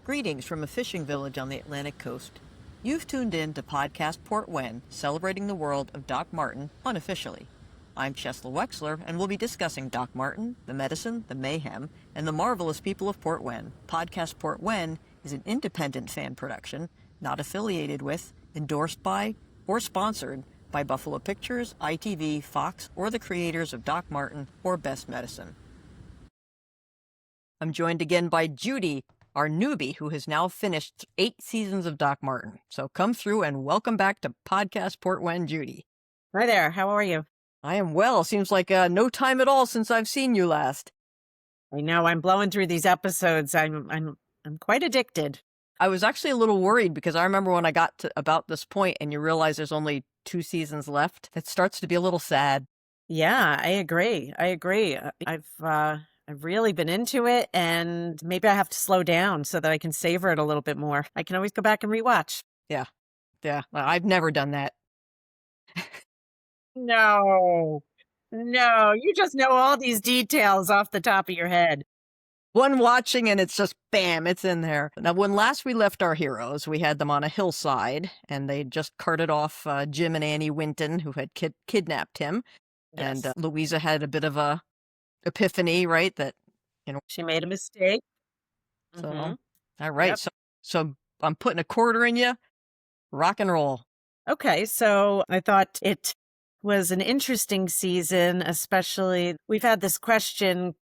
Greetings from a fishing village on the Atlantic coast. You've tuned in to Podcast Port Wen, celebrating the world of Doc Martin unofficially. I'm Chesla Wexler, and we'll be discussing Doc Martin, the medicine, the mayhem, and the marvelous people of Port Wen. Podcast Port Wen is an independent fan production, not affiliated with, endorsed by, or sponsored by Buffalo Pictures, ITV, Fox, or the creators of Doc Martin or Best Medicine. I'm joined again by Judy, our newbie, who has now finished 8 seasons of Doc Martin. So come through and welcome back to Podcast Port Wen, Judy. Hi there. How are you? I am well. Seems like no time at all since I've seen you last. I know I'm blowing through these episodes. I'm quite addicted. I was actually a little worried because I remember when I got to about this point and you realize there's only 2 seasons left. It starts to be a little sad. Yeah, I agree. I've really been into it, and maybe I have to slow down so that I can savor it a little bit more. I can always go back and rewatch. Yeah. I've never done that. No, you just know all these details off the top of your head. One watching and it's just bam, it's in there. Now, when last we left our heroes, we had them on a hillside and they just carted off Jim and Annie Winton, who had kidnapped him. Yes. And Louisa had a bit of a epiphany, right? That, she made a mistake. So, all right. Yep. So I'm putting a quarter in you. Rock and roll. Okay, so I thought it was an interesting season, especially we've had this question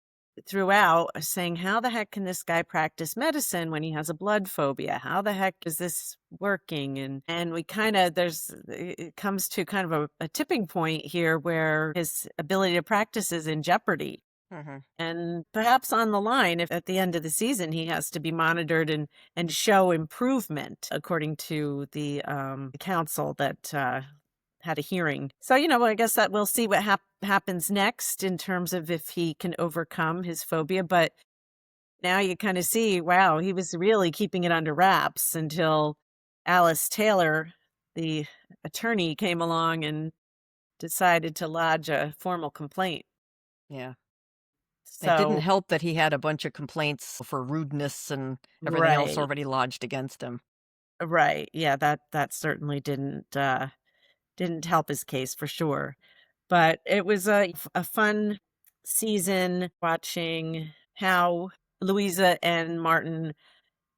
throughout saying, how the heck can this guy practice medicine when he has a blood phobia? How the heck is this working? And we kind of, it comes to kind of a tipping point here where his ability to practice is in jeopardy. And perhaps on the line, if at the end of the season he has to be monitored and show improvement, according to the council that had a hearing. So, I guess that we'll see what happens next in terms of if he can overcome his phobia. But now you kind of see, wow, he was really keeping it under wraps until Alice Taylor, the attorney, came along and decided to lodge a formal complaint. Yeah. So, it didn't help that he had a bunch of complaints for rudeness and everything else already lodged against him. Right. Yeah, that certainly didn't help his case for sure. But it was a fun season watching how Louisa and Martin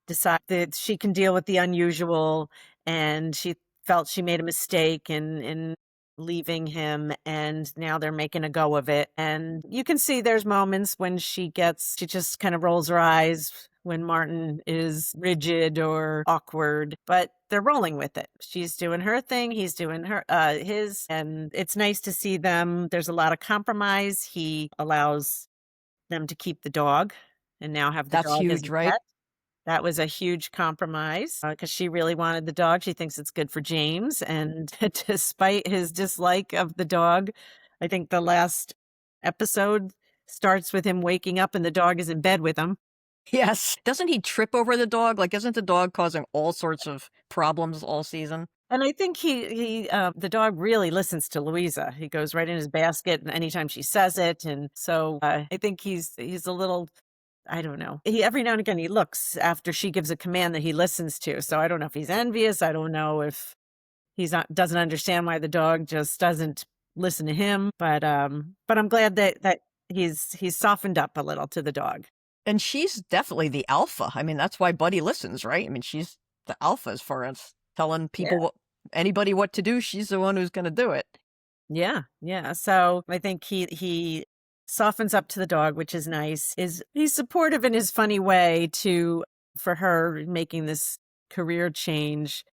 decided she can deal with the unusual, and she felt she made a mistake in leaving him, and now they're making a go of it. And you can see there's moments when she just kind of rolls her eyes when Martin is rigid or awkward, but they're rolling with it. She's doing her thing, he's doing his, and it's nice to see them. There's a lot of compromise. He allows them to keep the dog and now have the dog. That's huge, right? Pet. That was a huge compromise because she really wanted the dog. She thinks it's good for James. And despite his dislike of the dog, I think the last episode starts with him waking up and the dog is in bed with him. Yes. Doesn't he trip over the dog? Like, isn't the dog causing all sorts of problems all season? And I think the dog really listens to Louisa. He goes right in his basket and anytime she says it. And so I think he's a little... I don't know. Every now and again, he looks after she gives a command that he listens to. So I don't know if he's envious. I don't know if doesn't understand why the dog just doesn't listen to him. But I'm glad that he's softened up a little to the dog. And she's definitely the alpha. I mean, that's why Buddy listens, right? I mean, she's the alpha as far as telling people, anybody what to do. She's the one who's going to do it. Yeah. So I think he softens up to the dog, which is nice. He's supportive in his funny way for her making this career change,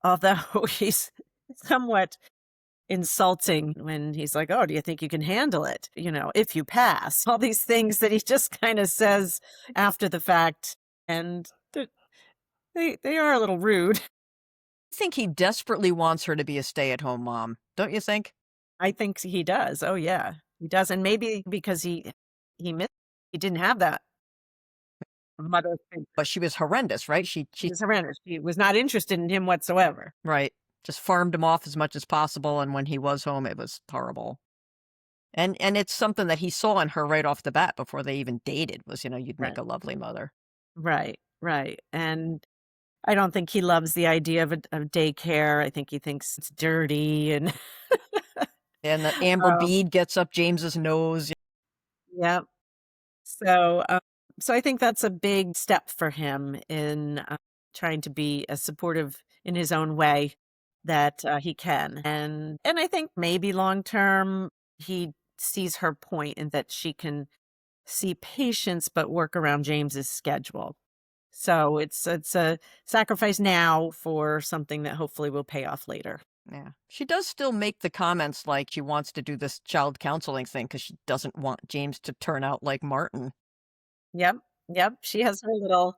although he's somewhat insulting when he's like, oh, do you think you can handle it? If you pass. All these things that he just kind of says after the fact, and they are a little rude. I think he desperately wants her to be a stay-at-home mom, don't you think? I think he does. Oh, yeah. He does, and maybe because he didn't have that mother thing. But she was horrendous, right? She was horrendous. She was not interested in him whatsoever. Right. Just farmed him off as much as possible, and when he was home, it was horrible. And it's something that he saw in her right off the bat before they even dated was, you'd make a lovely mother. Right. right. And I don't think he loves the idea of daycare. I think he thinks it's dirty and And the amber um, bead gets up James's nose. yeah. So, so I think that's a big step for him in trying to be as supportive in his own way that he can, and I think maybe long term he sees her point in that she can see patience but work around James's schedule. So it's a sacrifice now for something that hopefully will pay off later. Yeah. She does still make the comments like she wants to do this child counseling thing because she doesn't want James to turn out like Martin. Yep, yep. She has her little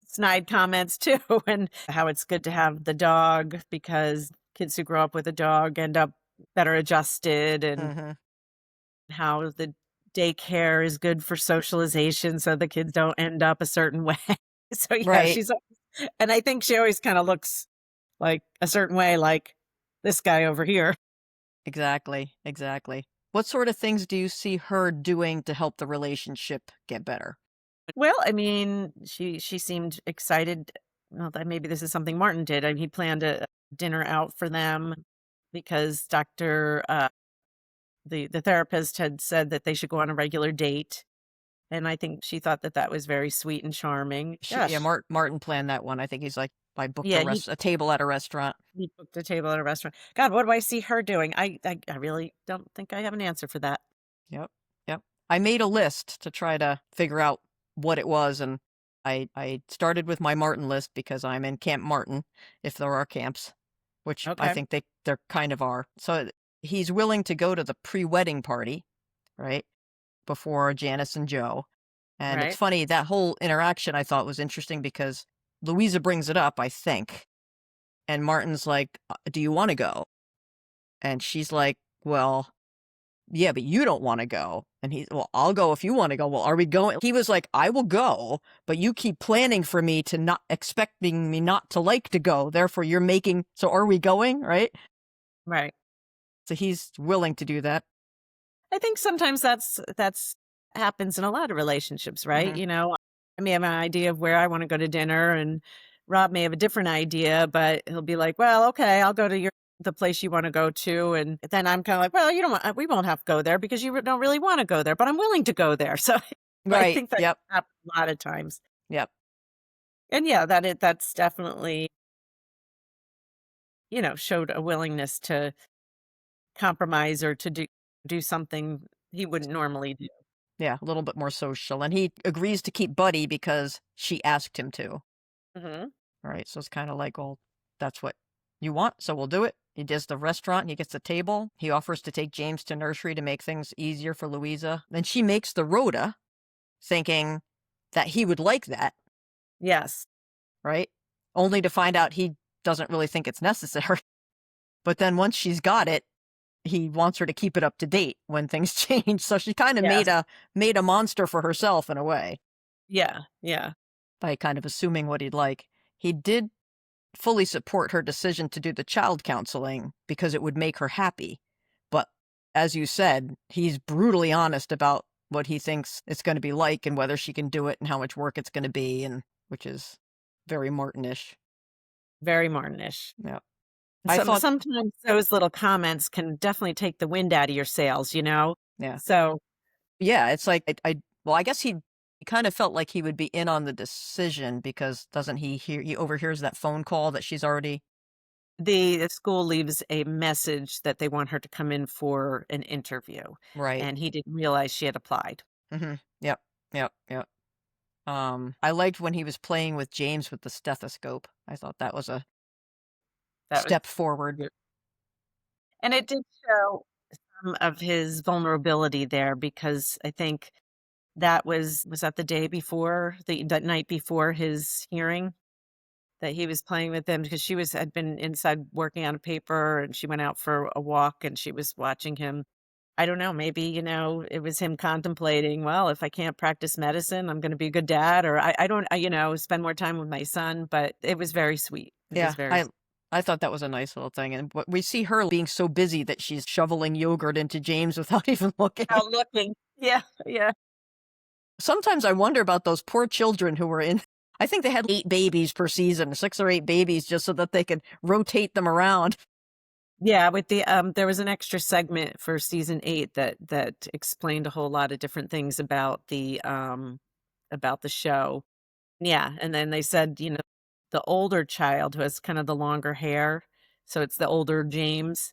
snide comments too, and how it's good to have the dog because kids who grow up with a dog end up better adjusted, and Hmm. how the daycare is good for socialization so the kids don't end up a certain way. So yeah, Right. and I think she always kind of looks like a certain way, like this guy over here. Exactly. Exactly. What sort of things do you see her doing to help the relationship get better? Well, I mean, she seemed excited. Well, that maybe this is something Martin did. I mean, he planned a dinner out for them because the therapist had said that they should go on a regular date, and I think she thought that that was very sweet and charming. Yeah, Gosh, Martin planned that one. I think he's like, I booked yeah, a table at a restaurant. he booked a table at a restaurant. God, what do I see her doing? I really don't think I have an answer for that. Yep. Yep. I made a list to try to figure out what it was, and I started with my Martin list because I'm in Camp Martin, if there are camps, which I Okay, think there kind of are. So he's willing to go to the pre-wedding party, right? Before Janice and Joe. And it's right, funny, that whole interaction I thought was interesting because Louisa brings it up, I think, and Martin's like, "Do you want to go?" And she's like, "Well, yeah, but you don't want to go." And he's, "Well, I'll go if you want to go." "Well, are we going?" He was like, "I will go, but you keep planning for me to not expecting me not to like to go. Therefore, you're making, so are we going?" Right? right. So he's willing to do that. I think sometimes that's happens in a lot of relationships, right? Hmm. You know, I may have an idea of where I want to go to dinner, and Rob may have a different idea, but he'll be like, "Well, okay, I'll go to the place you want to go to," and then I'm kind of like, "Well, you don't want, we won't have to go there because you don't really want to go there, but I'm willing to go there." So I Right. think that Yep. happens a lot of times, Yep. and yeah, that's definitely showed a willingness to compromise or to do something he wouldn't normally do. Yeah. A little bit more social. And he agrees to keep Buddy because she asked him to. Hmm. Right. So it's kind of like, well, that's what you want. So we'll do it. He does the restaurant and he gets the table. He offers to take James to nursery to make things easier for Louisa. Then she makes the rota thinking that he would like that. Yes. Right. Only to find out he doesn't really think it's necessary. But then once she's got it, he wants her to keep it up to date when things change. So she kind of Yes. made a monster for herself in a way Yeah, yeah. by kind of assuming what he'd like. He did fully support her decision to do the child counseling because it would make her happy. But as you said, he's brutally honest about what he thinks it's going to be like and whether she can do it and how much work it's going to be, and which is very Martinish. Very Martinish. Yeah. I thought, Sometimes those little comments can definitely take the wind out of your sails, you know? yeah. So, Yeah, it's like well, I guess he kind of felt like he would be in on the decision because doesn't he overhears that phone call that she's already. the school leaves a message that they want her to come in for an interview, Right. and he didn't realize she had applied. Mhm. Yep. Yep. Yep. I liked when he was playing with James with the stethoscope. I thought that was a That was step forward. good. And it did show some of his vulnerability there because I think that was that the day before, that night before his hearing? That he was playing with them because she had been inside working on a paper, and she went out for a walk and she was watching him. I don't know, maybe, it was him contemplating, well, if I can't practice medicine, I'm going to be a good dad, or I don't, spend more time with my son. But it was very sweet. It was Yeah, very I thought that was a nice little thing, and we see her being so busy that she's shoveling yogurt into James without even looking. out looking. Yeah, yeah. Sometimes I wonder about those poor children who were in. I think they had 8 babies per season, 6 or 8 babies, just so that they could rotate them around. Yeah, with the there was an extra segment for season 8 that explained a whole lot of different things about the show. Yeah, and then they said, the older child who has kind of the longer hair, so it's the older James.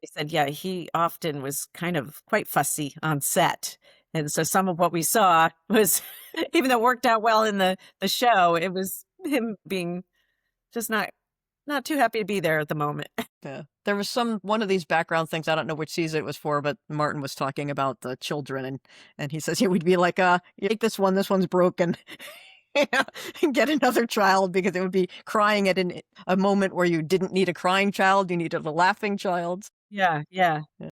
They said, yeah, he often was kind of quite fussy on set. And so some of what we saw was, even though it worked out well in the show, it was him being just not too happy to be there at the moment. Yeah. There was one of these background things, I don't know which season it was for, but Martin was talking about the children, and he says, yeah, we'd be like, you take this one's broken. Yeah, and get another child, because it would be crying at a moment where you didn't need a crying child, you needed a laughing child. Yeah, yeah. Yeah.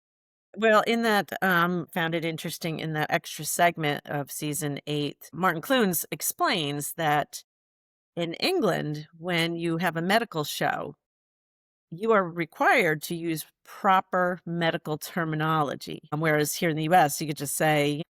Well, in that, found it interesting in that extra segment of season 8, Martin Clunes explains that in England, when you have a medical show, you are required to use proper medical terminology. Whereas here in the US, you could just say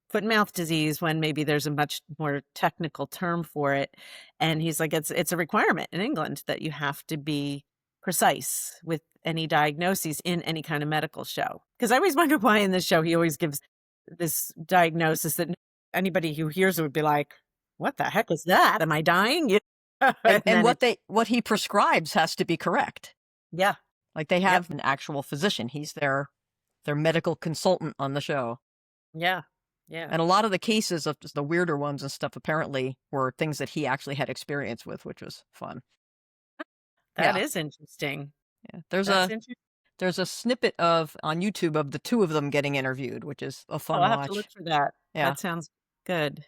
foot and mouth disease when maybe there's a much more technical term for it. And he's like, it's a requirement in England that you have to be precise with any diagnoses in any kind of medical show. Because I always wonder why in this show he always gives this diagnosis that anybody who hears it would be like, what the heck is that? Am I dying? And then what he prescribes has to be correct. yeah. Like, they have an actual physician. He's their medical consultant on the show. Yeah. Yeah. And a lot of the cases of just the weirder ones and stuff apparently were things that he actually had experience with, which was fun. That Yeah. is interesting. Yeah. That's interesting. There's a snippet on YouTube of the two of them getting interviewed, which is a fun I'll have watch. to look for that. Yeah. That sounds good.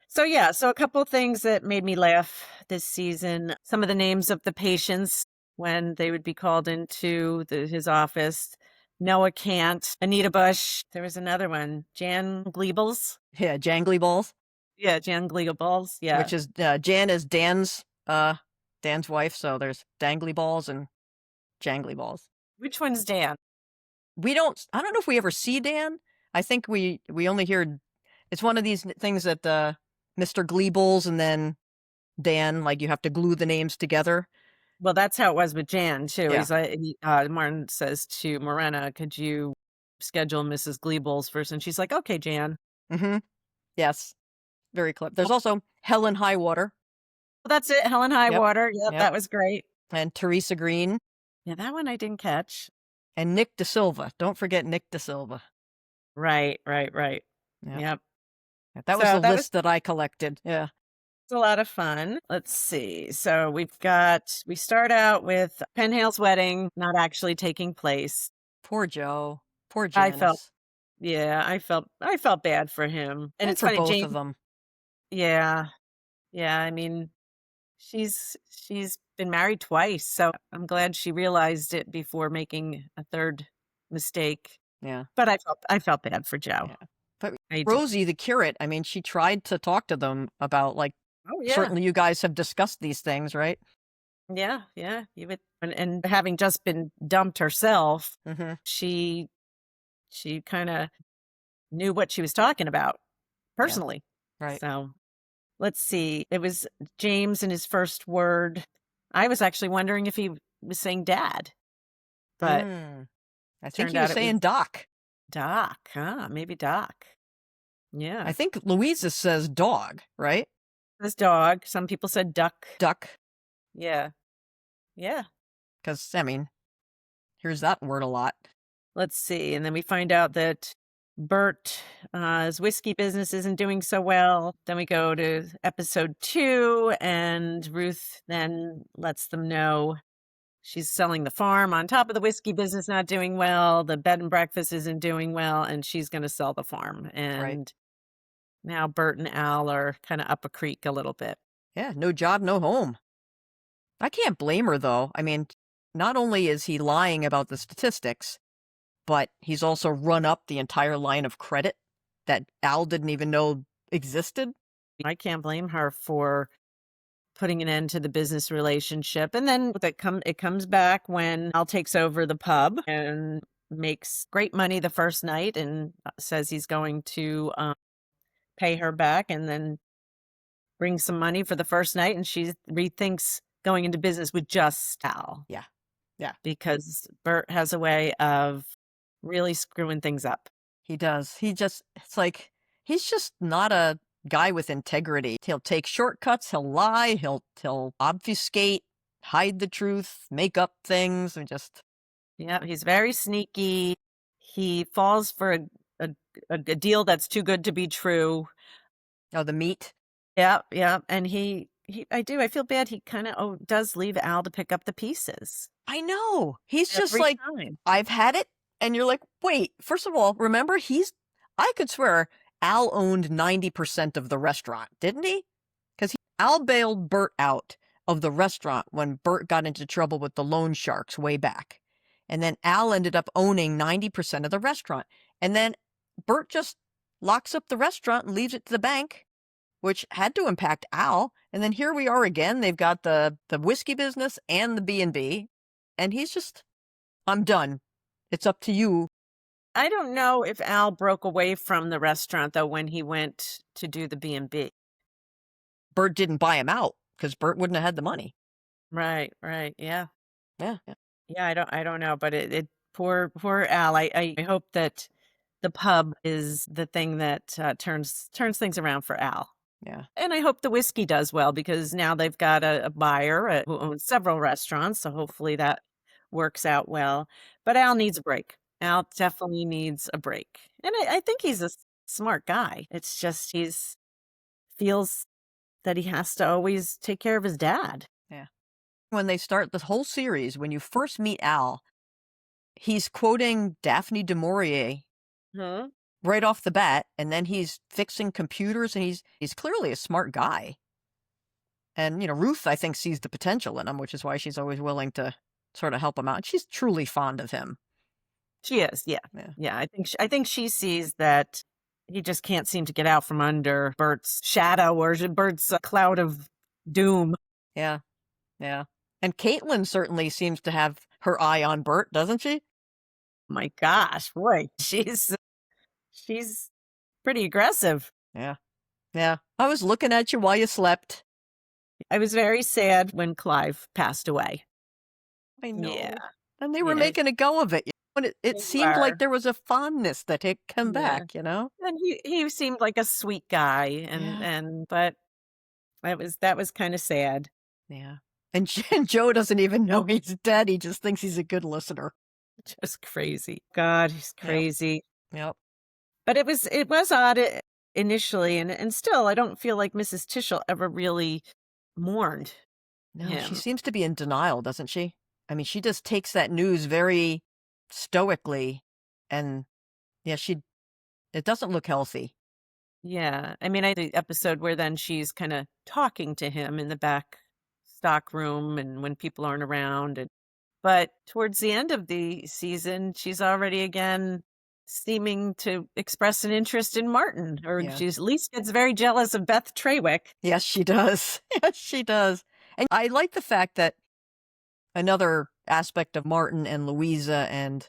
So yeah, so a couple things that made me laugh this season. Some of the names of the patients when they would be called into his office. Noah Kant, Anita Bush. There was another one, Jan Gleebles. Yeah, jangly balls. Yeah, Jan Gleebles. Yeah. Which is Jan is Dan's wife, so there's dangly balls and jangly balls. Which one's Dan? I don't know if we ever see Dan. I think we only hear, it's one of these things that Mr. Gleebles and then Dan, like, you have to glue the names together. Well, that's how it was with Jan too. Yeah. He's like, Martin says to Morena, "Could you schedule Mrs. Gleebles first?" And she's like, "Okay, Jan." Mm-hmm. Yes. Very clever. There's also Helen Highwater. Well, that's it. Helen Highwater. Yep, that was great. And Teresa Green. Yeah, that one I didn't catch. And Nick De Silva. Don't forget Nick De Silva. Right. Yep. That was the list that I collected. Yeah. It's a lot of fun. Let's see. So we start out with Penhale's wedding not actually taking place. Poor Joe. Poor Janice. I felt bad for him. And it's for funny, both of them. Yeah. Yeah. I mean, she's been married twice, so I'm glad she realized it before making a third mistake. Yeah. But I felt bad for Joe. Yeah. But Rosie, the curate, I mean, she tried to talk to them about, like, certainly you guys have discussed these things, right? Yeah. You would, and having just been dumped herself, she kind of knew what she was talking about personally. Yeah. Right. So let's see. It was James in his first word. I was actually wondering if he was saying dad, but I think he was saying Doc. Doc, maybe Doc. Yeah. I think Louisa says dog, right? Says dog. Some people said duck. Duck. Yeah. Because, I mean, here's that word a lot. Let's see. And then we find out that Bert, his whiskey business isn't doing so well. Then we go to episode 2, and Ruth then lets them know she's selling the farm on top of the whiskey business not doing well. The bed and breakfast isn't doing well, and she's going to sell the farm. And now Bert and Al are kind of up a creek a little bit. Yeah, no job, no home. I can't blame her, though. I mean, not only is he lying about the statistics, but he's also run up the entire line of credit that Al didn't even know existed. I can't blame her for putting an end to the business relationship. And then it comes back when Al takes over the pub and makes great money the first night and says he's going to pay her back. And then brings some money for the first night, and she rethinks going into business with just Al. Yeah. Yeah. Because Bert has a way of really screwing things up. He does. It's like, he's just not a guy with integrity. He'll take shortcuts, he'll lie, he'll obfuscate, hide the truth, make up things, and just... Yeah, he's very sneaky. He falls for a deal that's too good to be true. Oh, the meat. Yeah, yeah. And I feel bad. He kind of does leave Al to pick up the pieces. I know. He's just Every like, time. I've had it. And you're like, wait, first of all, remember, I could swear Al owned 90% of the restaurant, didn't he? Because Al bailed Bert out of the restaurant when Bert got into trouble with the loan sharks way back. And then Al ended up owning 90% of the restaurant. And then Bert just locks up the restaurant and leaves it to the bank, which had to impact Al. And then here we are again. They've got the whiskey business and the B&B. And he's just, I'm done. It's up to you. I don't know if Al broke away from the restaurant, though, when he went to do the B&B. Bert didn't buy him out because Bert wouldn't have had the money. Right, yeah. Yeah. Yeah, I don't know, but poor Al. I hope that the pub is the thing that turns things around for Al. Yeah. And I hope the whiskey does well, because now they've got a buyer who owns several restaurants, so hopefully that works out well. But Al needs a break. Al definitely needs a break. And I think he's a smart guy. It's just feels that he has to always take care of his dad. Yeah. When they start this whole series, when you first meet Al, he's quoting Daphne du Maurier right off the bat, and then he's fixing computers, and he's clearly a smart guy. And, Ruth, I think, sees the potential in him, which is why she's always willing to sort of help him out. She's truly fond of him. She is, yeah. Yeah, I think she sees that he just can't seem to get out from under Bert's shadow or Bert's cloud of doom. Yeah. And Caitlin certainly seems to have her eye on Bert, doesn't she? My gosh, boy, she's pretty aggressive. Yeah. I was looking at you while you slept. I was very sad when Clive passed away. I know. Yeah. And they were making a go of it. And it seemed like there was a fondness that had come back, And he seemed like a sweet guy, but that was kind of sad. Yeah. And Joe doesn't even know he's dead. He just thinks he's a good listener. Just crazy. God, he's crazy. Yep. But it was odd initially, and still, I don't feel like Mrs. Tischel ever really mourned him. She seems to be in denial, doesn't she? I mean, she just takes that news very stoically, and it doesn't look healthy. Yeah. I mean, the episode where then she's kind of talking to him in the back stock room and when people aren't around. But towards the end of the season, she's already again seeming to express an interest in Martin, or she at least gets very jealous of Beth Trawick. Yes, she does. Yes, she does. And I like the fact that another aspect of Martin and Louisa and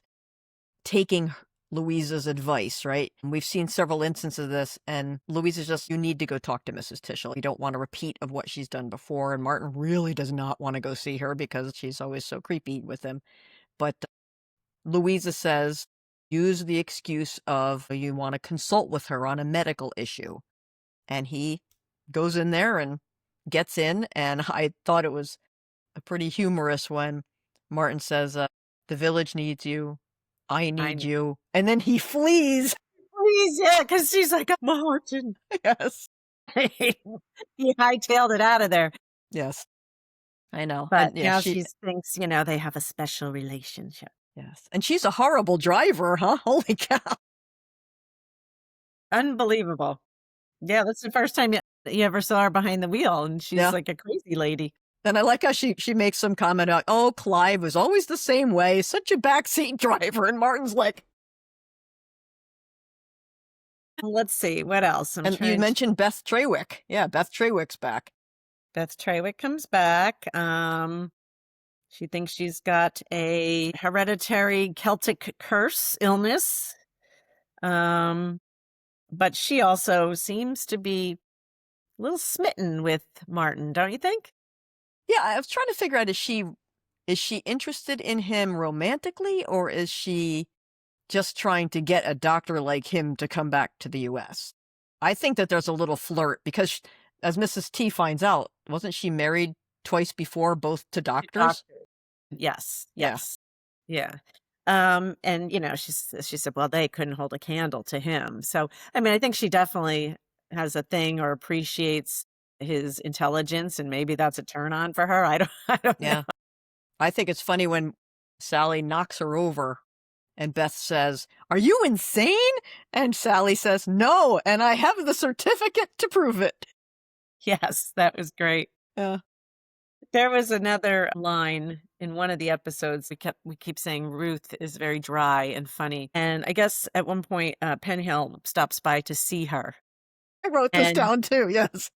taking Louisa's advice, right? And we've seen several instances of this, and Louisa's just, you need to go talk to Mrs. Tischel. You don't want a repeat of what she's done before, and Martin really does not want to go see her because she's always so creepy with him. But Louisa says, use the excuse of you want to consult with her on a medical issue. And he goes in there and gets in, and I thought it was pretty humorous when Martin says, the village needs you. I need you. And then he flees. Yeah, because she's like, Martin. Yes. He hightailed it out of there. Yes. I know. But now she thinks, they have a special relationship. Yes. And she's a horrible driver, huh? Holy cow. Unbelievable. Yeah, that's the first time you ever saw her behind the wheel, and she's like a crazy lady. And I like how she makes some comment about, oh, Clive was always the same way, such a backseat driver. And Martin's like... Let's see, what else? And you mentioned Beth Trawick. Yeah, Beth Trawick's back. Beth Trawick comes back. She thinks she's got a hereditary Celtic curse illness. But she also seems to be little smitten with Martin, don't you think? Yeah, I was trying to figure out, is she interested in him romantically, or is she just trying to get a doctor like him to come back to the US? I think that there's a little flirt because, as Mrs. T finds out, wasn't she married twice before, both to doctors? Doctor. Yes, Yeah. yes. Yeah. And she said, well, they couldn't hold a candle to him. So, I mean, I think she definitely has a thing or appreciates his intelligence, and maybe that's a turn on for her. I don't know. Yeah. I think it's funny when Sally knocks her over and Beth says, "Are you insane?" And Sally says, "No, and I have the certificate to prove it." Yes, that was great. Yeah. There was another line in one of the episodes. We keep saying Ruth is very dry and funny. And I guess at one point, Penhill stops by to see her. I wrote this And down too, yes.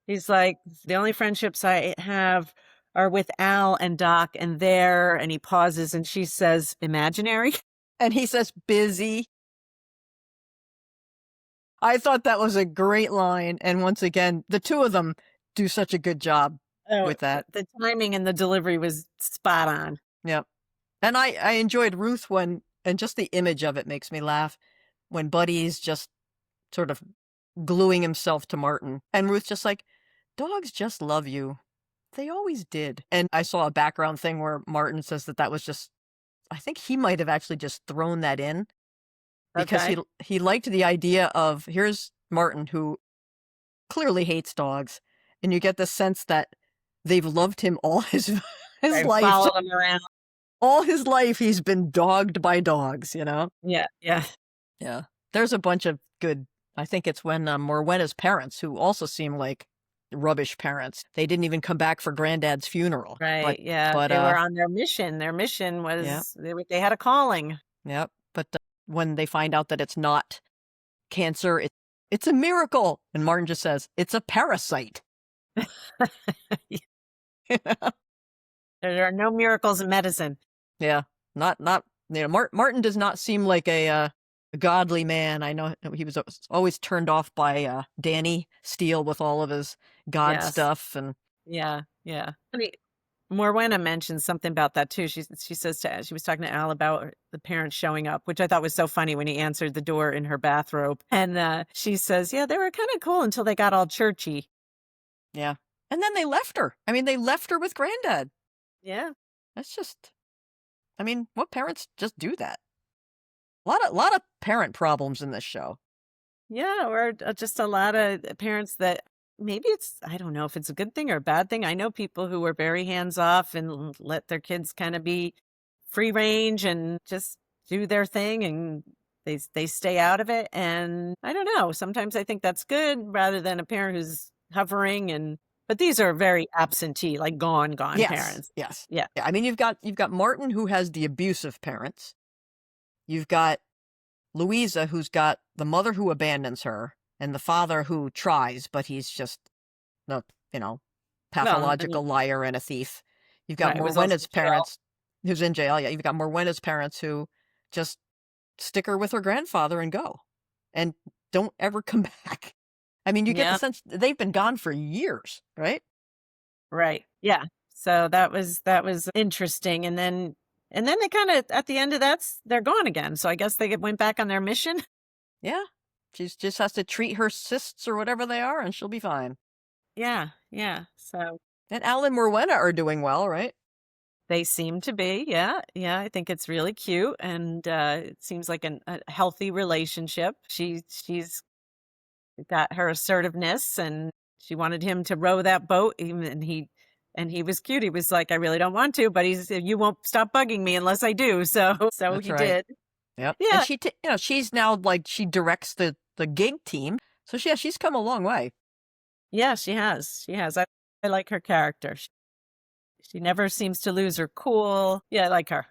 he's like, the only friendships I have are with Al and Doc, and there, and he pauses and she says, imaginary. And he says, "Busy." I thought that was a great line. And once again, the two of them do such a good job with that. The timing and the delivery was spot on. Yep. And I enjoyed Ruth and just the image of it makes me laugh, when Buddy's just sort of gluing himself to Martin. And Ruth's just like, "Dogs just love you. They always did." And I saw a background thing where Martin says that was just, I think he might have actually just thrown that in because Okay. he liked the idea of, here's Martin, who clearly hates dogs, and you get the sense that they've loved him all his Right, life. follow him around. All his life he's been dogged by dogs, you know? Yeah, yeah. Yeah. There's a bunch of good, I think it's when Morwenna's parents, who also seem like rubbish parents, they didn't even come back for Granddad's funeral. Right, yeah. But They were on their mission. Their mission yeah, was they had a calling. yep. But when they find out that it's not cancer, it's a miracle. And Martin just says, "It's a parasite." There are no miracles in medicine. Yeah. Not, Martin does not seem like a godly man. I know he was always turned off by Danny Steele with all of his God Yes. stuff. And Yeah, yeah. I mean, Morwenna mentioned something about that too. She says she was talking to Al about the parents showing up, which I thought was so funny when he answered the door in her bathrobe. And she says, yeah, they were kind of cool until they got all churchy. yeah. And then they left her. I mean, they left her with Granddad. Yeah. That's just, I mean, what parents just do that? A lot of parent problems in this show. Yeah, or just a lot of parents that maybe I don't know if it's a good thing or a bad thing. I know people who were very hands off and let their kids kind of be free range and just do their thing, and they stay out of it. And I don't know. Sometimes I think that's good rather than a parent who's hovering. But these are very absentee, like gone Yes, parents. yes. Yeah. Yeah. I mean, you've got Martin, who has the abusive parents. You've got Louisa, who's got the mother who abandons her, and the father who tries, but he's just the, pathological liar and a thief. You've got Right, was also Morwenna's in jail. parents, who's in jail. Yeah, you've got Morwenna's parents who just stick her with her grandfather and go, and don't ever come back. I mean, you get the sense they've been gone for years, right? Right. Yeah. So that was interesting. And then they kind of, at the end of they're gone again. So I guess they went back on their mission. Yeah. She just has to treat her cysts or whatever they are, and she'll be fine. Yeah. Yeah. So. And Al and Morwenna are doing well, right? They seem to be. Yeah. Yeah. I think it's really cute. And it seems like a healthy relationship. She's got her assertiveness, and she wanted him to row that boat. And he was cute. He was like, I really don't want to, but he said, you won't stop bugging me unless I do. So That's he right. did. Yep. Yeah. And she's now like, she directs the gig team. So she's come a long way. Yeah, she has. She has. I like her character. She never seems to lose her cool. Yeah, I like her.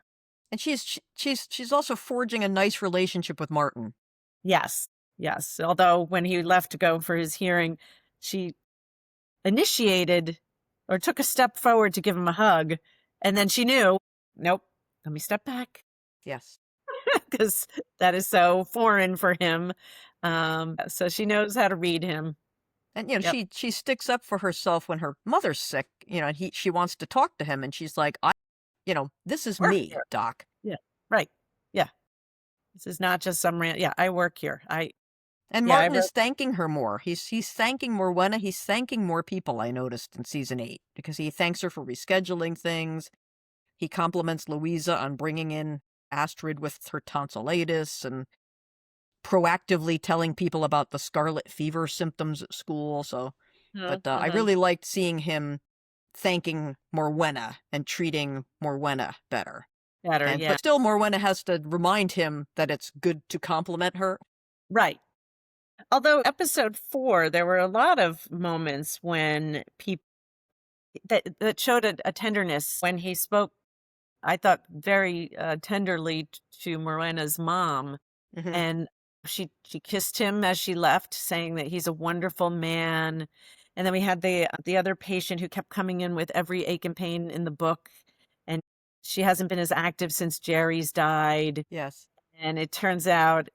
And she's also forging a nice relationship with Martin. Yes. Yes. Although when he left to go for his hearing, she initiated or took a step forward to give him a hug. And then she knew, nope, let me step back. Yes. Because that is so foreign for him. So she knows how to read him. And Yep. she sticks up for herself when her mother's sick, and she wants to talk to him, and she's like, this is Work me, here. Doc. Yeah. Right. Yeah. This is not just some yeah, I work here. And Yeah, I Martin wrote is thanking her more. He's thanking Morwenna. He's thanking more people, I noticed in season 8, because he thanks her for rescheduling things. He compliments Louisa on bringing in Astrid with her tonsillitis and proactively telling people about the scarlet fever symptoms at school. So, but I mhm. really liked seeing him thanking Morwenna and treating Morwenna better. Better, And yeah. but still, Morwenna has to remind him that it's good to compliment her. Right. Although episode 4, there were a lot of moments when people that showed a tenderness when he spoke, I thought, very, tenderly to Morena's mom, Hmm. and she kissed him as she left, saying that he's a wonderful man, and then we had the other patient who kept coming in with every ache and pain in the book, and she hasn't been as active since Jerry's died. Yes. And it turns out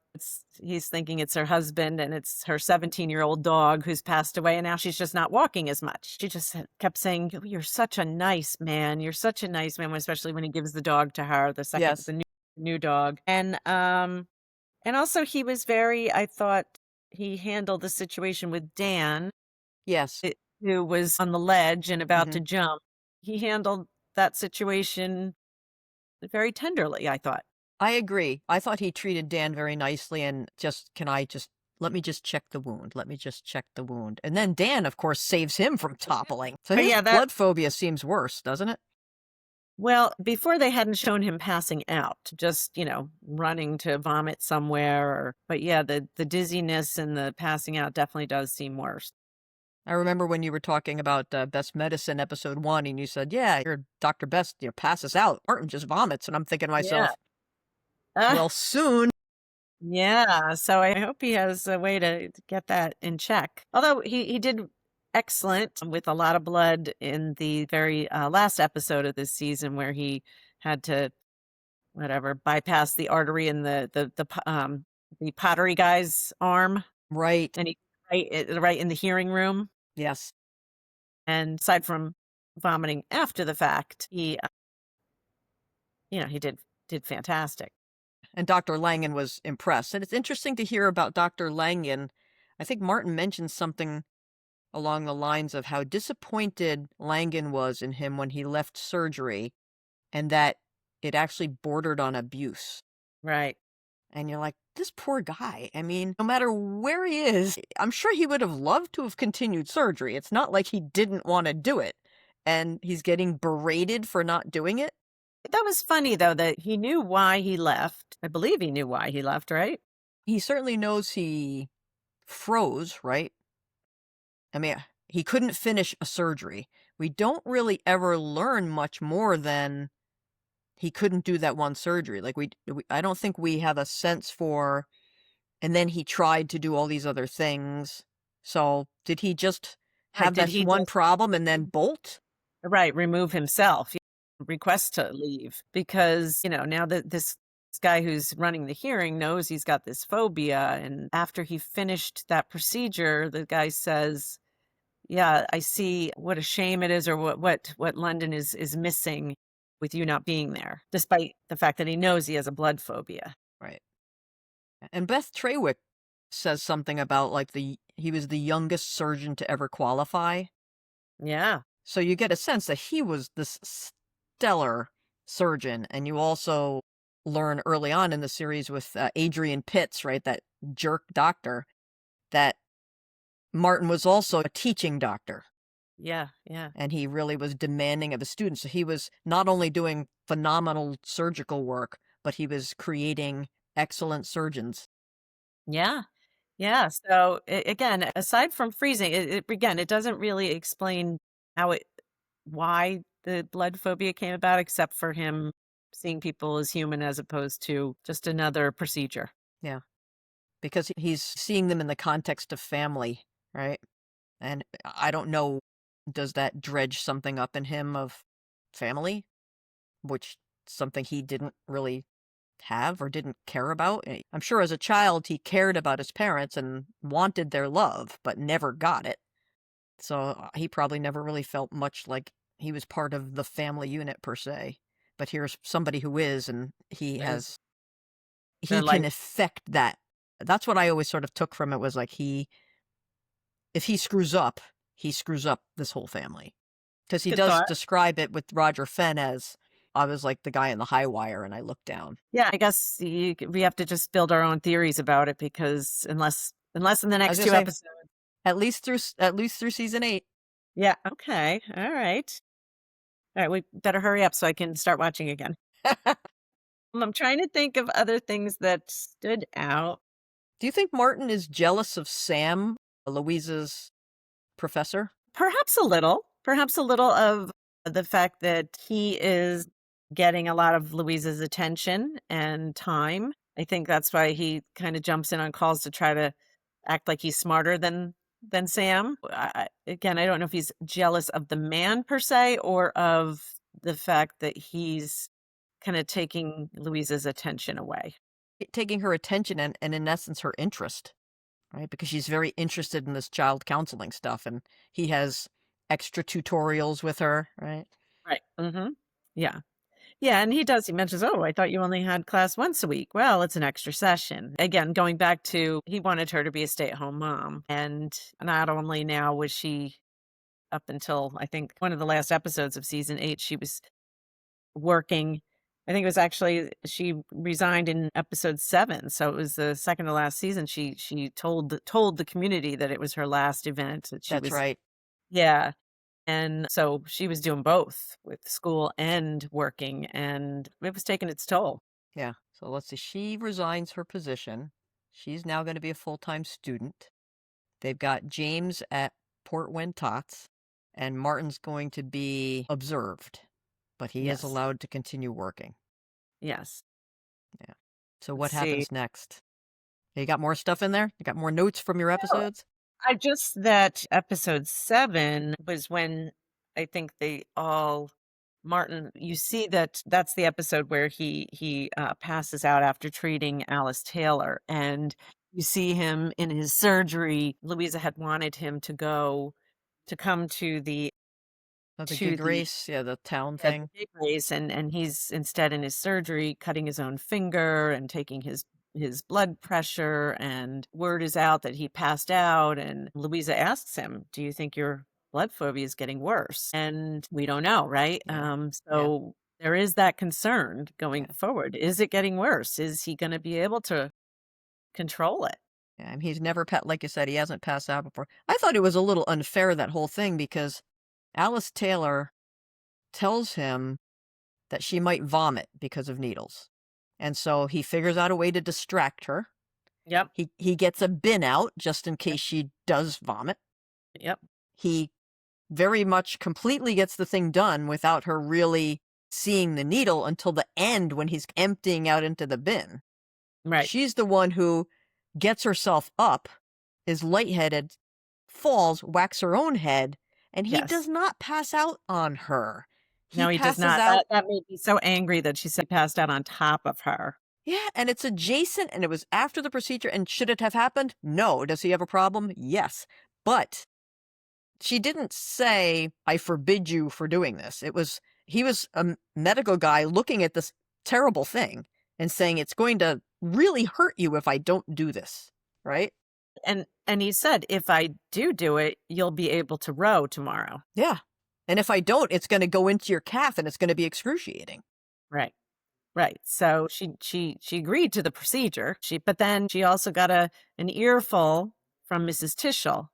he's thinking it's her husband and it's her 17-year-old dog who's passed away, and now she's just not walking as much. She just kept saying, "Oh, you're such a nice man. You're such a nice man," especially when he gives the dog to her, Yes. the new dog. And also he was very, I thought he handled the situation with Dan, Yes. who was on the ledge and about Hmm. to jump. He handled that situation very tenderly, I thought. I agree. I thought he treated Dan very nicely and let me just check the wound. Let me just check the wound. And then Dan, of course, saves him from toppling. So But his yeah, that blood phobia seems worse, doesn't it? well, before they hadn't shown him passing out, just, running to vomit somewhere but yeah, the dizziness and the passing out definitely does seem worse. I remember when you were talking about Best Medicine episode 1, and you said, yeah, your Dr. Best passes out. Martin just vomits. And I'm thinking to Yeah. myself, Ah, well, soon. yeah, so I hope he has a way to get that in check. Although he did excellent with a lot of blood in the very, last episode of this season where he had to, whatever, bypass the artery in the pottery guy's arm, Right. and he right in the hearing room. Yes. And aside from vomiting after the fact, he did fantastic. And Dr. Langen was impressed. And it's interesting to hear about Dr. Langen. I think Martin mentioned something along the lines of how disappointed Langen was in him when he left surgery, and that it actually bordered on abuse. Right. And you're like, this poor guy. I mean, no matter where he is, I'm sure he would have loved to have continued surgery. It's not like he didn't want to do it. And he's getting berated for not doing it. That was funny, though, that he knew why he left. I believe he knew why he left, right? He certainly knows he froze, right? I mean, he couldn't finish a surgery. We don't really ever learn much more than he couldn't do that one surgery. Like I don't think we have a sense for, and then he tried to do all these other things. So did he just Right. have Did that he one just problem and then bolt? right, remove himself, request to leave because, now that this guy who's running the hearing knows he's got this phobia, and after he finished that procedure, the guy says, "Yeah, I see what a shame it is, or what London is missing with you not being there," despite the fact that he knows he has a blood phobia. Right. And Beth Trawick says something about like he was the youngest surgeon to ever qualify. Yeah. So you get a sense that he was this stellar surgeon. And you also learn early on in the series with Adrian Pitts, right, that jerk doctor, that Martin was also a teaching doctor. Yeah, yeah. And he really was demanding of his students. So he was not only doing phenomenal surgical work, but he was creating excellent surgeons. Yeah. Yeah, so, again, aside from freezing, again, it doesn't really explain why the blood phobia came about except for him seeing people as human as opposed to just another procedure. Yeah. Because he's seeing them in the context of family, right? And I don't know, does that dredge something up in him of family, which something he didn't really have or didn't care about? I'm sure as a child he cared about his parents and wanted their love, but never got it. So he probably never really felt much like he was part of the family unit per se. But here's somebody who is, and Is he their can life affect that. That's what I always sort of took from it, was like if he screws up this whole family. Because he good does thought. describe it with Roger Fenn as, I was like the guy in the high wire and I looked down. Yeah, I guess we have to just build our own theories about it because unless in the I was next gonna two say, episodes. at least through season 8. Yeah. Okay. All right. All right. We better hurry up so I can start watching again. I'm trying to think of other things that stood out. Do you think Martin is jealous of Sam, Louisa's professor? Perhaps a little of the fact that he is getting a lot of Louisa's attention and time. I think that's why he kind of jumps in on calls to try to act like he's smarter than Sam. Again, I don't know if he's jealous of the man per se or of the fact that he's kind of taking Louisa's attention away. Taking her attention and in essence her interest, right? Because she's very interested in this child counseling stuff, and he has extra tutorials with her, right? Right. Yeah. Yeah, and he does. He mentions, "Oh, I thought you only had class once a week." Well, it's an extra session. Again, going back to he wanted her to be a stay-at-home mom. And not only now was she up until I think one of the last episodes of season 8, she was working. I think it was actually she resigned in episode 7, so it was the second to last season. She told the community that it was her last event, that she That's was right. yeah. And so she was doing both with school and working, and it was taking its toll. Yeah. So let's see. She resigns her position. She's now going to be a full-time student. They've got James at Port Win Tots, and Martin's going to be observed, but he is Yes. allowed to continue working. Yes. Yeah. So what Let's see. happens next? You got more stuff in there? You got more notes from your episodes? I just that episode 7 was when I think they all Martin, you see that's the episode where he passes out after treating Alice Taylor, and you see him in his surgery. Louisa had wanted him to come to Oh, the to gig the race? Yeah, the town the thing. big race, and he's instead in his surgery cutting his own finger and taking his blood pressure, and word is out that he passed out, and Louisa asks him, "Do you think your blood phobia is getting worse?" And we don't know, right? Yeah. Yeah. So there is that concern going Yeah. forward. Is it getting worse? Is he going to be able to control it? Yeah. I mean, he's never, like you said, he hasn't passed out before. I thought it was a little unfair, that whole thing, because Alice Taylor tells him that she might vomit because of needles. And so he figures out a way to distract her. Yep. He gets a bin out just in case Yep. she does vomit. Yep. He very much completely gets the thing done without her really seeing the needle until the end when he's emptying out into the bin. Right. She's the one who gets herself up, is lightheaded, falls, whacks her own head, and he does Yes. not pass out on her. He No, he does passes not. out. That made me so angry that she said he passed out on top of her. Yeah, and it's adjacent, and it was after the procedure, and should it have happened? No. Does he have a problem? Yes. But she didn't say, I forbid you for doing this. He was a medical guy looking at this terrible thing and saying, it's going to really hurt you if I don't do this, right? And he said, "If I do it, you'll be able to row tomorrow." Yeah. And if I don't, it's going to go into your calf and it's going to be excruciating. Right. Right. So she agreed to the procedure. But then she also got an earful from Mrs. Tishel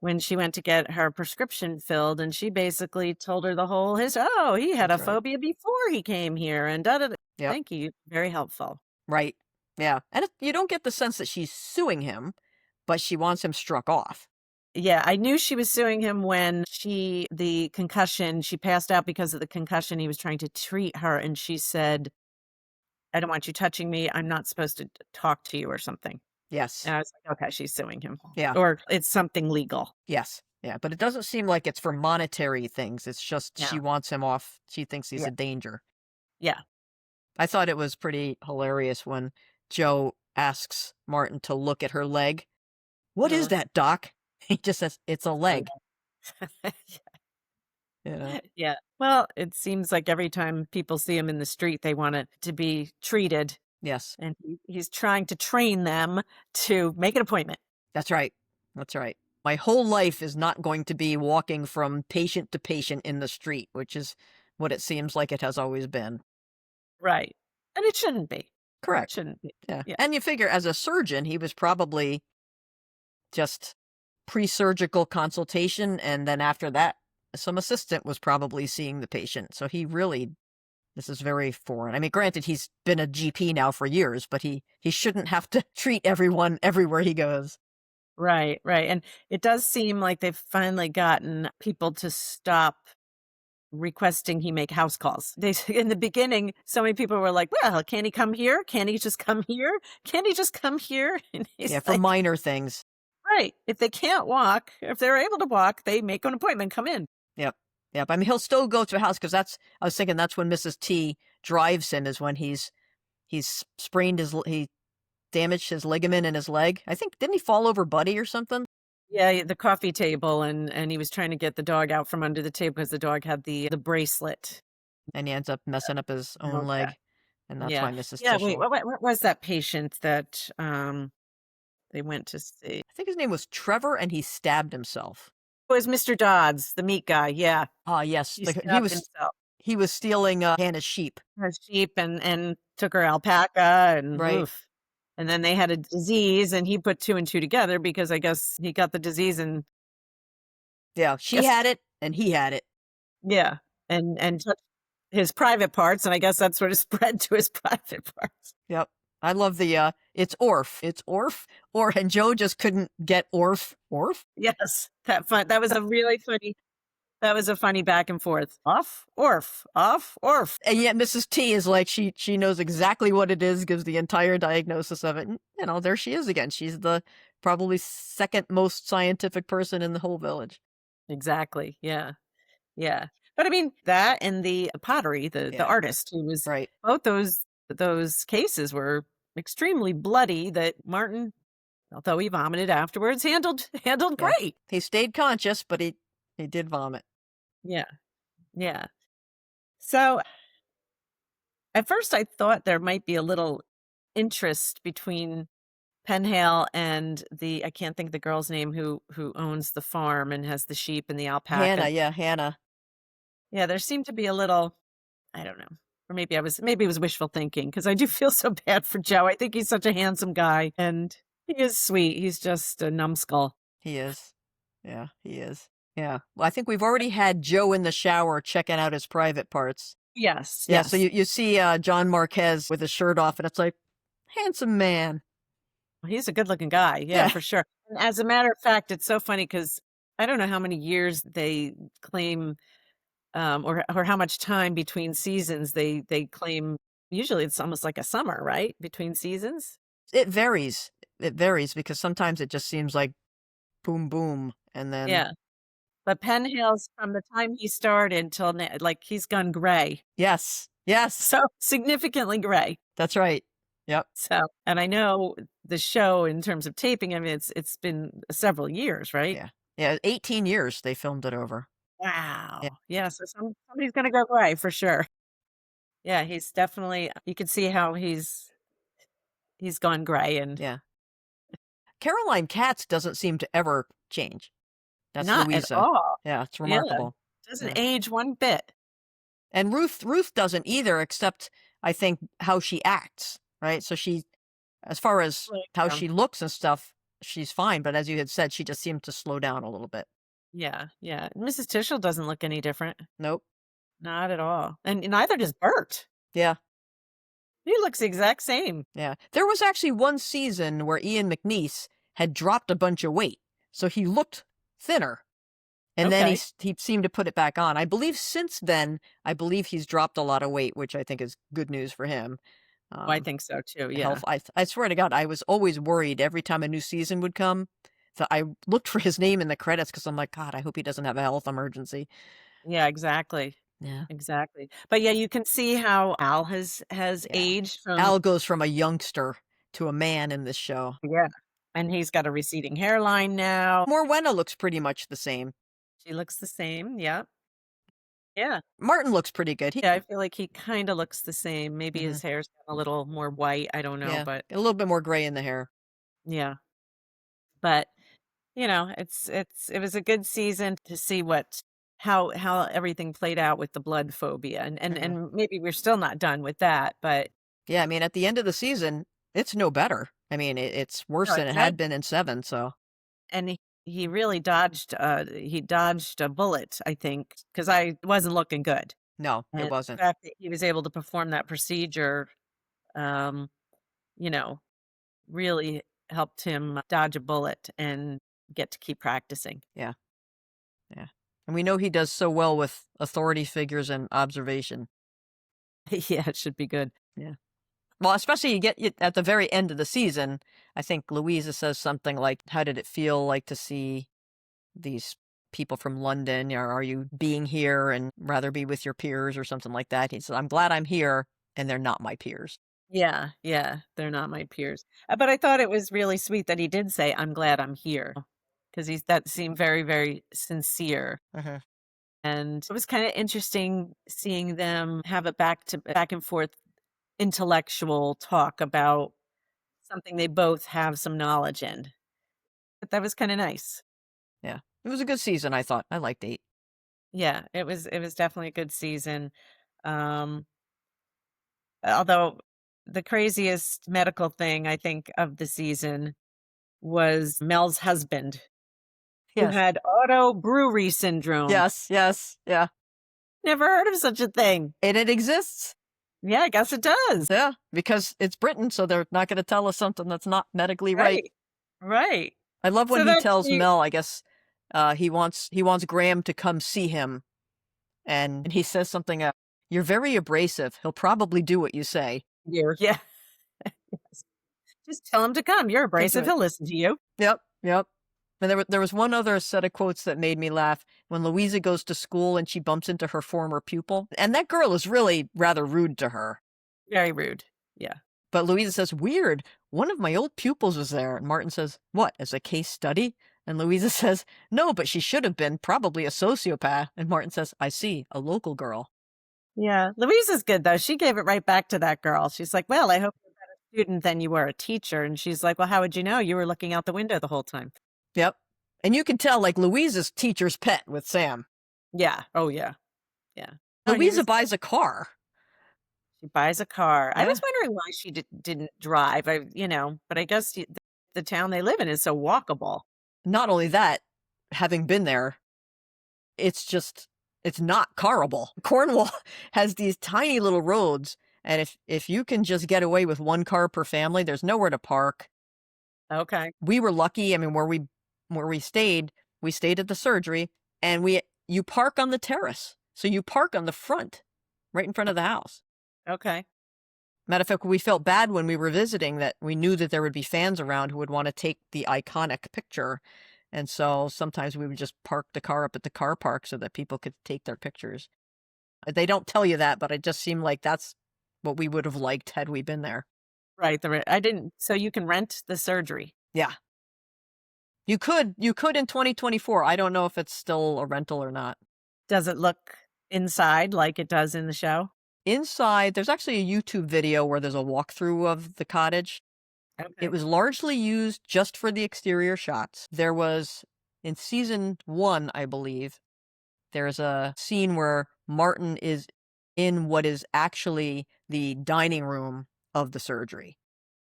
when she went to get her prescription filled, and she basically told her the whole history. "Oh, he had That's a right. phobia before he came here," and da da da. Yep. Thank you. Very helpful. Right. Yeah. And you don't get the sense that she's suing him, but she wants him struck off. Yeah, I knew she was suing him when she passed out because of the concussion. He was trying to treat her, and she said, "I don't want you touching me. I'm not supposed to talk to you," or something. Yes. And I was like, okay, she's suing him. Yeah. Or it's something legal. Yes. Yeah. But it doesn't seem like it's for monetary things. It's just Yeah. she wants him off. She thinks he's Yeah. a danger. Yeah. I thought it was pretty hilarious when Joe asks Martin to look at her leg. What is that, Doc? He just says, it's a leg. You know? Yeah. Well, it seems like every time people see him in the street, they want it to be treated, Yes, and he's trying to train them to make an appointment. that's right. That's right. My whole life is not going to be walking from patient to patient in the street, which is what it seems like it has always been. Right. And it shouldn't be. It Correct. shouldn't be. Yeah. Yeah. And you figure as a surgeon, he was probably just pre-surgical consultation, and then after that, some assistant was probably seeing the patient. So he really, this is very foreign. I mean, granted, he's been a GP now for years, but he shouldn't have to treat everyone everywhere he goes. Right, right. And it does seem like they've finally gotten people to stop requesting he make house calls. They in the beginning, so many people were like, "Well, can he come here? Can he just come here? Can he just come here?" And he's Yeah, for like, minor things. "Right. If they can't walk, if they're able to walk, they make an appointment, come in." Yep. Yep. I mean, he'll still go to a house because I was thinking that's when Mrs. T drives him, is when he's sprained he damaged his ligament in his leg. I think, didn't he fall over Buddy or something? Yeah, the coffee table, and he was trying to get the dog out from under the table because the dog had the bracelet. And he ends up messing up his own Okay. leg. And that's Yeah. why Mrs. Yeah, wait, Tischel, what was that patient that, they went to see? I think his name was Trevor, and he stabbed himself. It was Mr. Dodds, the meat guy, yeah. Ah, yes. He He stabbed was himself. he was stealing Hannah's sheep, Her sheep and took her alpaca and right? oof. And then they had a disease, and he put 2 and 2 together because I guess he got the disease and Yeah, she guess had it, and he had it. yeah, and touched his private parts, and I guess that sort of spread to his private parts. Yep. I love the it's Orf. It's Orf. Or and Joe just couldn't get Orf. Orf? Yes, that was a really funny that was a funny back and forth. Off, Orf, off, Orf. And yet Mrs. T is like she knows exactly what it is, gives the entire diagnosis of it. And, you know, there she is again. She's the probably second most scientific person in the whole village. Exactly, yeah, yeah. But I mean, that and the pottery, the Yeah, artist who was right. both those cases were extremely bloody that Martin, although he vomited afterwards, handled Yeah. great. He stayed conscious, but he did vomit. Yeah, yeah. So, at first I thought there might be a little interest between Penhale and the I can't think of the girl's name who owns the farm and has the sheep and the Hannah, alpaca. yeah, Hannah. Yeah, there seemed to be a little I don't know. Or maybe it was wishful thinking because I do feel so bad for Joe. I think he's such a handsome guy and he is sweet. He's just a numbskull. He is. Yeah, he is. Yeah. Well, I think we've already had Joe in the shower checking out his private parts. Yes, Yeah, so yes. you see John Marquez with his shirt off, and it's like, handsome man. He's a good-looking guy. Yeah, Yeah. for sure. And as a matter of fact, it's so funny because I don't know how many years they claim or how much time between seasons they claim. Usually it's almost like a summer, right? Between seasons. It varies. It varies because sometimes it just seems like boom, boom. And then, Yeah. But Penhale's from the time he started till like he's gone gray. yes, yes, So significantly gray. that's right. Yep. So, and I know the show in terms of taping, I mean, it's been several years, right? Yeah. Yeah. 18 years they filmed it over. Yeah. Wow. Yeah. So somebody's gonna go gray for sure. Yeah, he's definitely. You can see how he's gone gray and Yeah. Caroline Katz doesn't seem to ever change. That's not at Louisa. all. Yeah, it's Yeah, remarkable. doesn't Yeah. age one bit. And Ruth doesn't either, except I think how she acts, right? So she, as far as Like, how she looks and stuff, she's fine. But as you had said, she just seemed to slow down a little bit. yeah, yeah. Mrs. Tischel doesn't look any different. Nope. Not at all. And neither does Bert. Yeah. He looks the exact same. Yeah. There was actually one season where Ian McNeice had dropped a bunch of weight. So he looked thinner. And then Okay. he seemed to put it back on. I believe since then, I believe he's dropped a lot of weight, which I think is good news for him. Oh, I think so too. Yeah. Health. I swear to God, I was always worried every time a new season would come. So I looked for his name in the credits because I'm like, God, I hope he doesn't have a health emergency. Yeah, exactly. Yeah. Exactly. But yeah, you can see how Al has Yeah. aged from Al goes from a youngster to a man in this show. yeah. And he's got a receding hairline now. Morwenna looks pretty much the same. She looks the same. Yep. Yeah. Martin looks pretty good. Yeah, I feel like he kinda looks the same. Maybe Mhm. his hair's a little more white, I don't know, Yeah, but a little bit more gray in the hair. yeah. But, it was a good season to see how everything played out with the blood phobia, and Mhm. maybe we're still not done with that, but Yeah, I mean, at the end of the season, it's no better. I mean, it's worse no, than it's it not, had been in 7, so and he really dodged a bullet, I think, because I wasn't looking good, no, and it the wasn't. fact that he was able to perform that procedure, um, you know, really helped him dodge a bullet and get to keep practicing. Yeah, yeah. And we know he does so well with authority figures and observation. Yeah, it should be good. Yeah. Well, especially at the very end of the season, I think Louisa says something like, "How did it feel like to see these people from London? Or are you being here and rather be with your peers or something like that?" He said, "I'm glad I'm here and they're not my peers." Yeah, yeah, they're not my peers. But I thought it was really sweet that he did say, "I'm glad I'm here," because that seemed very, very sincere. Mhm. And it was kind of interesting seeing them have a back and forth intellectual talk about something they both have some knowledge in. But that was kind of nice. Yeah. It was a good season, I thought. I liked 8. Yeah, it was definitely a good season. Um, although the craziest medical thing I think of the season was Mel's husband, who Yes. had auto brewery syndrome. Yes, yes, yeah. Never heard of such a thing. And it exists. Yeah, I guess it does. Yeah, because it's Britain, so they're not gonna tell us something that's not medically right. Right. Right. I love when So he that's tells the Mel, I guess, he wants Graham to come see him, and he says something, "You're very abrasive. He'll probably do what you say." year. Yeah. Just tell him to come. You're He'll do abrasive. it. He'll listen to you. Yep, yep. And there was one other set of quotes that made me laugh when Louisa goes to school and she bumps into her former pupil, and that girl is really rather rude to her. Very rude. Yeah. But Louisa says, "Weird. One of my old pupils was there." And Martin says, "What, as a case study?" And Louisa says, "No, but she should have been. Probably a sociopath." And Martin says, "I see. A local girl." Yeah. Louise is good though. She gave it right back to that girl. She's like, "Well, I hope you're a better student than you were a teacher." And she's like, "Well, how would you know? You were looking out the window the whole time." Yep. And you can tell, like, Louisa's teacher's pet with Sam. Yeah. Oh yeah. Yeah. Oh, and he Louisa was buys a car. she buys a car. I was Yeah. wondering why she didn't drive. But I guess the town they live in is so walkable. Not only that, having been there, it's just, it's not carable. Cornwall has these tiny little roads, and if you can just get away with 1 car per family, there's nowhere to park. Okay. We were lucky. I mean, we stayed at the surgery, and you park on the terrace. So you park on the front, right in front of the house. Okay. Matter of fact, we felt bad when we were visiting that we knew that there would be fans around who would want to take the iconic picture. And so sometimes we would just park the car up at the car park so that people could take their pictures. They don't tell you that, but it just seemed like that's what we would have liked had we been there. Right. I didn't. So you can rent the surgery. Yeah. You could in 2024. I don't know if it's still a rental or not. Does it look inside like it does in the show? Inside, there's actually a YouTube video where there's a walkthrough of the cottage. It Okay. was largely used just for the exterior shots. There was, in season 1, I believe, there's a scene where Martin is in what is actually the dining room of the surgery.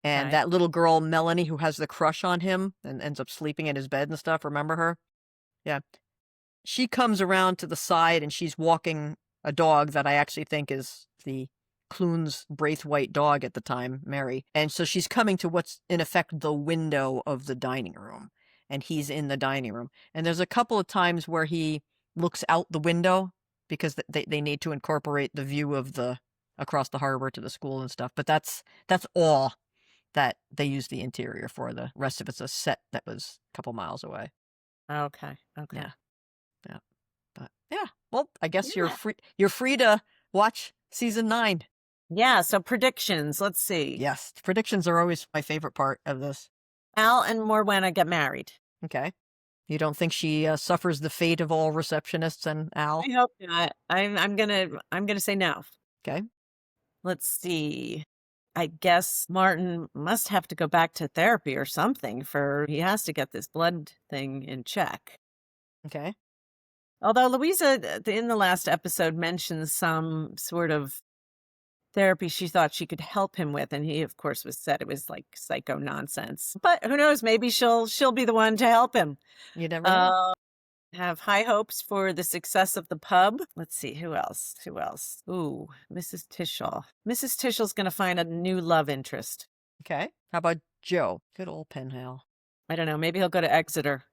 And Okay. that little girl, Melanie, who has the crush on him and ends up sleeping in his bed and stuff, remember her? Yeah. She comes around to the side and she's walking a dog that I actually think is the Clune's Braithwaite dog at the time, Mary. And so she's coming to what's in effect the window of the dining room. And he's in the dining room. And there's a couple of times where he looks out the window because they need to incorporate the view of the across the harbor to the school and stuff. But that's all that they use the interior for. The rest of it's a set that was a couple miles away. Okay. Okay. Yeah. Yeah. But yeah. Well, I guess Yeah. you're free to watch season 9. Yeah. So predictions. Let's see. Yes. Predictions are always my favorite part of this. Al and Morwenna get married. Okay. You don't think she suffers the fate of all receptionists and Al? I hope not. I'm gonna say no. Okay. Let's see. I guess Martin must have to go back to therapy or something he has to get this blood thing in check. Okay. Although Louisa, in the last episode, mentions some sort of therapy she thought she could help him with, and he, of course, said it was like psycho nonsense. But who knows? Maybe she'll be the one to help him. You never know. Have high hopes for the success of the pub. Let's see, who else? Ooh, Mrs. Tischel. Mrs. Tischel's going to find a new love interest. Okay. How about Joe? Good old pen pal. I don't know. Maybe he'll go to Exeter.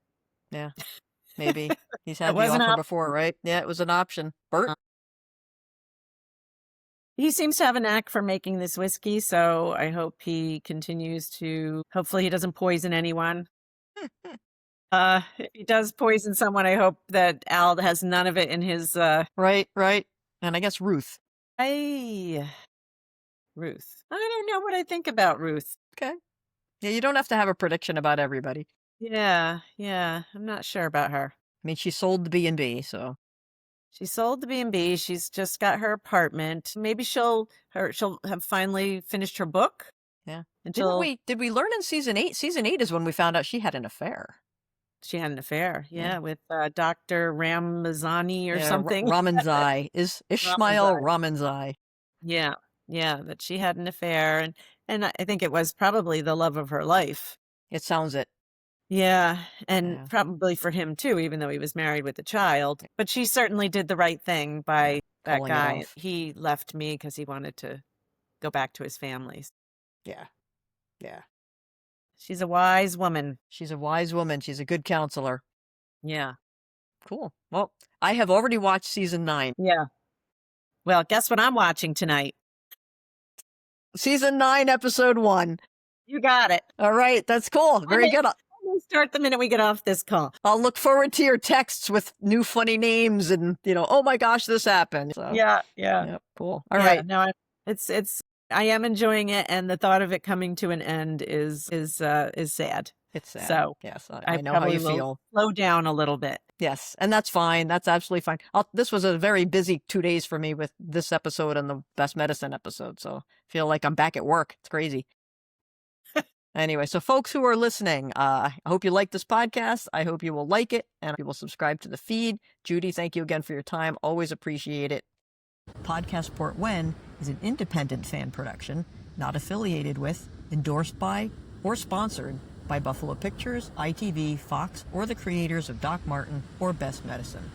Yeah, maybe. He's had That the was an offer option. before, right? Yeah, it was an option. Bert? He seems to have a knack for making this whiskey, so I hope he continues to. Hopefully, he doesn't poison anyone. If he does poison someone, I hope that Al has none of it in his. Right. And I guess Ruth. Ruth. I don't know what I think about Ruth. Okay. Yeah, you don't have to have a prediction about everybody. Yeah. I'm not sure about her. I mean, she sold the B&B, so. She sold the B&B. She's just got her apartment. Maybe she'll have finally finished her book. Yeah. Until Did we learn in season 8? Season 8 is when we found out she had an affair. she had an affair. Yeah. Yeah, with Dr. Ramazani or something. Ramanzai. Ishmael Ramanzai. Yeah, that she had an affair, and I think it was probably the love of her life. It sounds it. Yeah, and Yeah. probably for him too, even though he was married with a child. But she certainly did the right thing by that Pulling it guy. off. He left me because he wanted to go back to his family. Yeah. She's a wise woman. She's a wise woman. She's a good counselor. Yeah. Cool. Well, I have already watched season 9. Yeah. Well, guess what I'm watching tonight? Season 9, episode 1. You got it. All right. That's cool. Very good. We'll start the minute we get off this call. I'll look forward to your texts with new funny names and, oh my gosh, this happened. So, Yeah. yep, cool. All right. No, I am enjoying it, and the thought of it coming to an end is sad. It's sad. So yes, I know how you feel. Slow down a little bit. Yes, and that's fine. That's absolutely fine. This was a very busy 2 days for me with this episode and the Best Medicine episode, so I feel like I'm back at work. It's crazy. Anyway, so folks who are listening, I hope you like this podcast. I hope you will like it, and you will subscribe to the feed. Judy, thank you again for your time. Always appreciate it. Podcast Port When is an independent fan production, not affiliated with, endorsed by, or sponsored by Buffalo Pictures, ITV, Fox, or the creators of Doc Martin or Best Medicine.